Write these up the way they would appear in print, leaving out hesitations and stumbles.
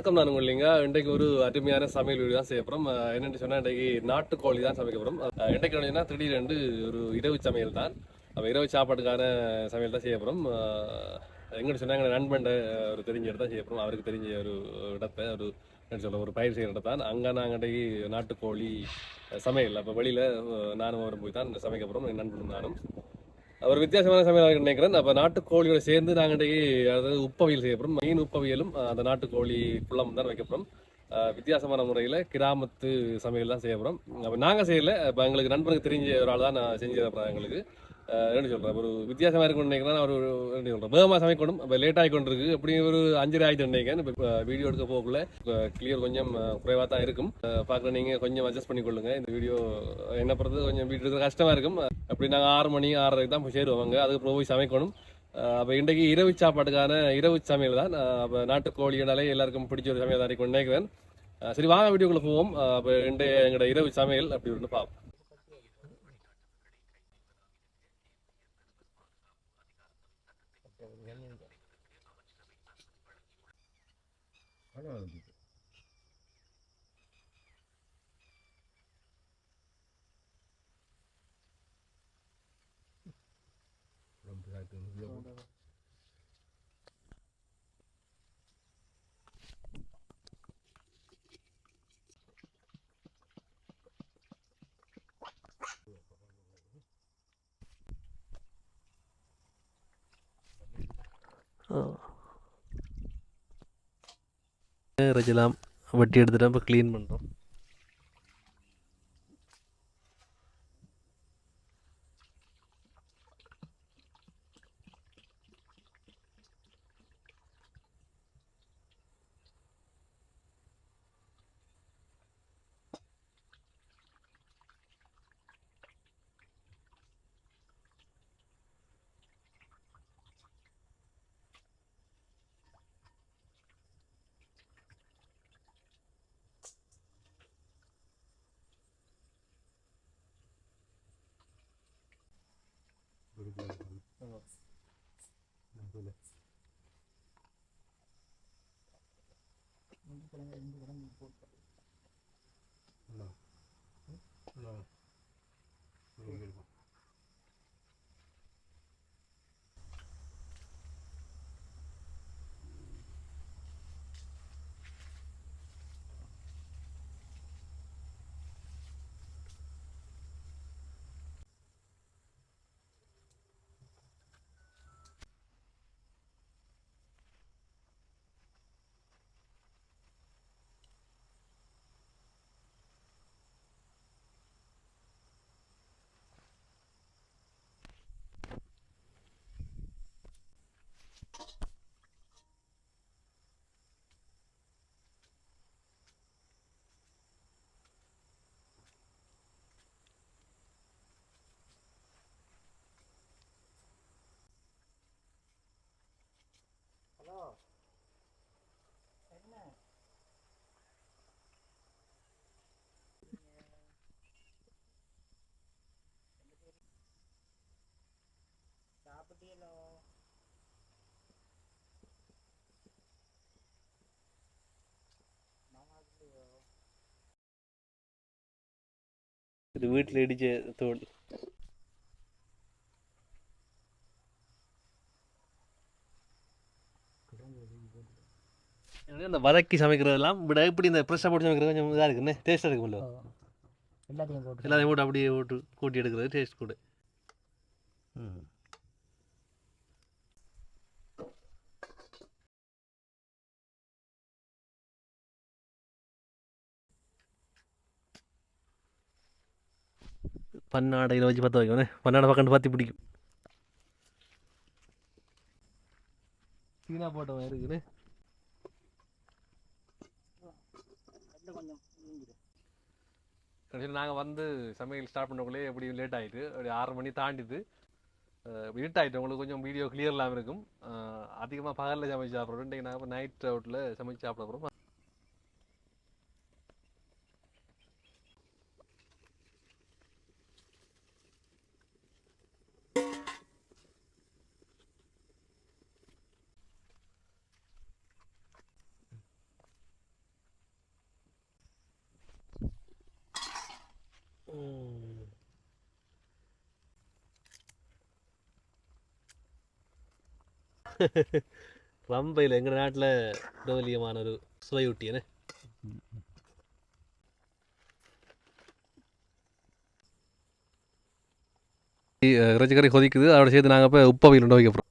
வணக்கம். நான் உங்க இன்றைக்கு ஒரு அருமையான சமையல் வீடியோ தான் செய்ய போகிறோம். என்னென்னு சொன்னால் இன்றைக்கு நாட்டுக்கோழி தான் சமைக்க போகிறோம். இன்றைக்கு என்னன்னா திடீரென்று ஒரு இரவு சமையல் தான். அப்போ இரவு சாப்பாட்டுக்கான சமையல் தான் செய்ய போகிறோம். எங்கன்னு சொன்னால் எங்கள் நண்பன் ஒரு தெரிஞ்ச இடத்த செய்ய போகிறோம். அவருக்கு தெரிஞ்ச ஒரு இடத்தை என்ன சொல்ல ஒரு பயிர் செய்கிற இடத்தான். அங்கே நாங்கள் இன்றைக்கு நாட்டுக்கோழி சமையல் அப்போ வெளியில் நானும் அவரும் போய் தான் சமைக்க போகிறோம். என் நண்பனும் நானும் ஒரு வித்தியாசமான சமையல் நினைக்கிறேன். அப்போ நாட்டுக்கோழியோட சேர்ந்து நாங்கள் இன்றைக்கு அதாவது உப்பவியல் செய்ய போகிறோம். மீன் உப்பவியலும் அந்த நாட்டுக்கோழி குளம் தான் வைக்க போகிறோம். வித்தியாசமான முறையில் கிராமத்து சமையல் தான் செய்ய போகிறோம். அப்போ நாங்கள் செய்யலை. இப்போ எங்களுக்கு நண்பனுக்கு தெரிஞ்ச ஒரு ஆள் தான் நான் செஞ்சு தரேன். எங்களுக்கு என்ன சொல்கிறேன், ஒரு வித்தியாசமாக இருக்கும்னு நினைக்கிறேன். ஒரு என்ன சொல்கிறேன், வேகமாக சமைக்கணும். இப்போ லேட் ஆகி கொண்டு இருக்கு. எப்படி ஒரு 5:30 ஆகிட்டு நினைக்கிறேன். இப்போ வீடியோ எடுக்க போகக்குள்ள கிளியர் கொஞ்சம் குறைவாக தான் இருக்கும். பார்க்குற நீங்கள் கொஞ்சம் அட்ஜஸ்ட் பண்ணிக்கொள்ளுங்க. இந்த வீடியோ என்ன பொறுத்தது கொஞ்சம் வீடியோ எடுக்க கஷ்டமாக இருக்கும். அப்படி நாங்கள் 6 மணி 6:30 தான் போய் சேருவாங்க. அதுக்கு போய் சமைக்கணும். அப்போ இன்றைக்கு இரவு சாப்பாட்டுக்கான இரவு சமையல் தான். அப்போ நாட்டுக்கோழினாலே எல்லாருக்கும் பிடிச்ச ஒரு சமையல் தான் நினைக்கிறேன். சரி, வாங்க வீடியோக்குள்ளே போவோம். அப்போ இன்றைய எங்களோட இரவு சமையல் அப்படி ஒன்று பார்ப்போம். இறைச்சலாம் வெட்டி எடுத்துட்டு இப்போ க்ளீன் பண்ணுறோம். இது வீட்டில் இடிச்ச தோல். அந்த வதக்கி சமைக்கிறதெல்லாம் விட இப்படி இந்த ஃப்ரெஷ்ஷாக போட்டு சமைக்கிறது கொஞ்சம் இதாக இருக்குன்னு டேஸ்ட்டாக இருக்கும்ல. எல்லாத்தையும் போட்டு அப்படியே போட்டு கூட்டி எடுக்கிறது டேஸ்ட் கூட. பன்னாடையில் வச்சு பற்ற வைக்கணும். பன்னாடை பக்கம் பற்றி பிடிக்கும். சீனா போட்டவன் இருக்குன்னு நாங்கள் வந்து சமையல் ஸ்டார்ட் பண்ணக்குள்ளே எப்படி லேட் ஆகிட்டு அப்படி 6 மணி தாண்டிது. இருட்டாயிட்டு உங்களுக்கு கொஞ்சம் வீடியோ கிளியர் இல்லாமல் இருக்கும். அதிகமாக பகலில் சமைச்சு சாப்பிட்றோம். இன்றைக்கு நாங்கள் இப்போ நைட் அவுட்டில் சமைச்சு சாப்பிட போகிறோம். ரம்பையில் எங்கள் நாட்டில் பிரபலியமான ஒரு சுவையூட்டி என்ன. இறைச்சிக்கறி கொதிக்குது, அதோட சேர்த்து நாங்கள் இப்போ உப்பவியல் உண்டு வைக்க போகிறோம்.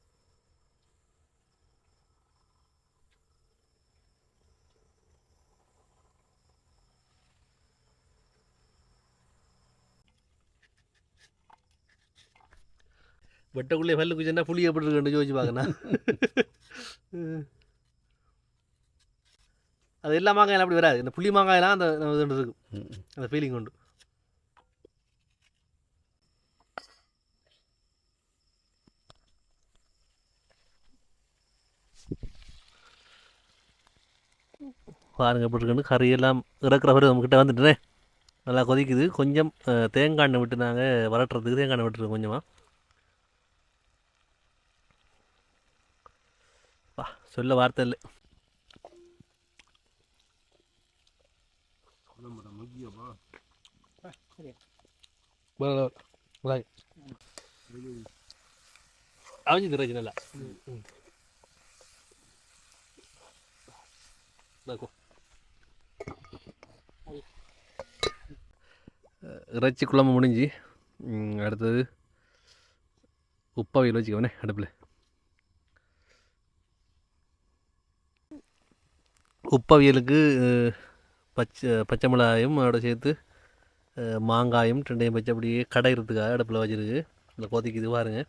வெட்டக்குள்ளே பல்லு குச்சின்னா புளி எப்படி இருக்குன்னு யோசிச்சு பார்க்கணும். அது எல்லா மாங்காயும் அப்படி வராது. இந்த புளி மாங்காயெல்லாம் அந்த இது இருக்கும், அந்த ஃபீலிங் உண்டு. பாருங்க எப்படி இருக்குன்னு. கறியெல்லாம் இறக்குற பிறகு நம்மக்கிட்ட வந்துட்டுனே நல்லா கொதிக்குது. கொஞ்சம் தேங்காய் எண்ணெய் விட்டு நாங்கள் வளட்டுறதுக்கு தேங்காய் எண்ணெய் விட்டுருக்கோம் கொஞ்சமாக. சொல்ல வார்த்தை இல்லை. அவஞ்சி திராட்சை நல்லா இறைச்சி குழம்பு முடிஞ்சு அடுத்தது உப்பவியல் வச்சுக்கோனே அடுப்பில். உப்பவியலுக்கு பச்சை மிளகாயும் அதோட சேர்த்து மாங்காயும் ரெண்டையும் வச்சு அப்படியே கடையிறதுக்காக அடுப்பில் வச்சுருக்கு. இந்த கொதிக்குது பாருங்க.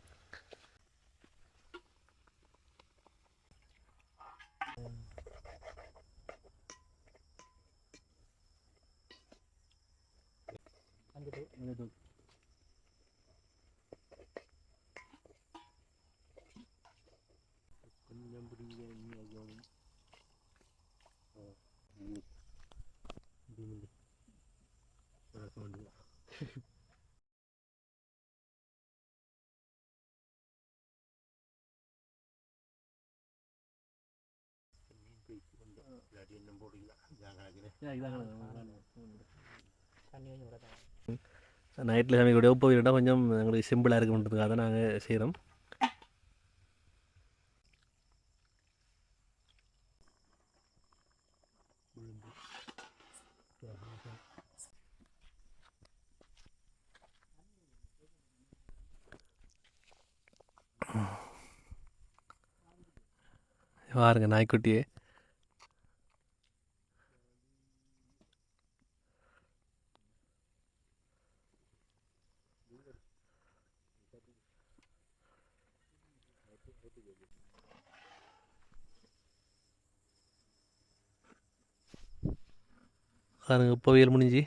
நைட்டில் சமைக்கக்கூடிய உப்பு வீடாக கொஞ்சம் எங்களுக்கு சிம்பிளாக இருக்குன்றதுக்காக தான் நாங்கள் செய்கிறோம். பாருங்க நாய்க்குட்டியே. பாருங்க உப்பவியல் முடிஞ்சு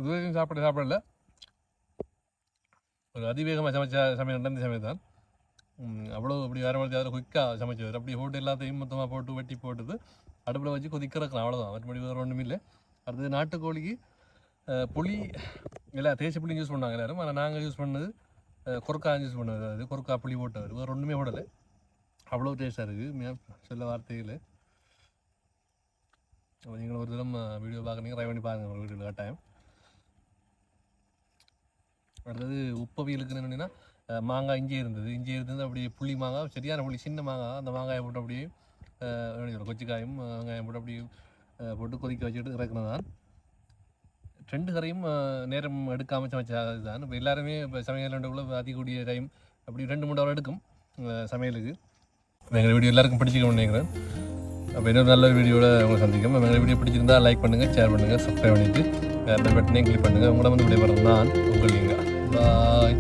இது வரைக்கும் சாப்பிடல ஒரு அதிவேகமாக சமைச்ச சமையல் இந்த சமையல் தான். அவ்வளோ அப்படி வேறு மாதிரி அதில் குயிக்காக சமைச்சவர் அப்படி போட்டு எல்லாத்தையும் மொத்தமாக போட்டு வெட்டி போட்டுது அடுப்பில் வச்சு கொதிக்கிறக்கலாம் அவ்வளோதான். மற்றபடி வேறு ஒன்றும் இல்லை. அடுத்தது நாட்டுக்கோழிக்கு புளி எல்லாம் தேய்ச்சி புளி யூஸ் பண்ணாங்க எல்லோரும். ஆனால் நாங்கள் யூஸ் பண்ணது கொறுக்கா யூஸ் பண்ணது. அது கொறுக்கா புளி போட்டவர் வேறு ஒன்றுமே போடலை. அவ்வளோ டேஸ்ட்டாக இருக்குது சொல்ல வார்த்தையில். நீங்களும் ஒரு தினம் வீடியோ பார்க்குறீங்க ட்ரை பண்ணி பாருங்கள் ஒரு வீடியோவில் கட்டாயம். அடுத்தது உப்பவியலுக்குன்னு என்னென்னா மாங்காய் இஞ்சி இருந்தது அப்படியே புளி மாங்காய் சரியான புளி சின்ன மாங்காய். அந்த மாங்காயை போட்டு அப்படியே கொச்சிக்காயும் வெங்காயம் போட்டு அப்படியே போட்டு கொதிக்க வச்சுட்டு இறக்குனது தான். 2 கரையும் நேரம் எடுக்காமல் சமைச்சா இதுதான். இப்போ எல்லாருமே இப்போ சமையல் ரெண்டுக்குள்ளே அதிகூடிய டைம் அப்படி 2-3 ஹவர் எடுக்கும் சமையலுக்கு. எங்கள் வீடியோ எல்லாருக்கும் பிடிச்சிக்கணும்னு நினைக்கிறேன். அப்போ இன்னொரு நல்ல வீடியோவில் உங்களை சந்திக்கும். எங்கள் வீடியோ பிடிச்சிருந்தால் லைக் பண்ணுங்கள், ஷேர் பண்ணுங்கள், சப்ஸ்கிரைப் பண்ணிவிட்டு பெல் பட்டனையும் கிளிக் பண்ணுங்கள். உங்களை வந்து விடைபெறும் நான் உங்கள் லிங்கா. பாய்.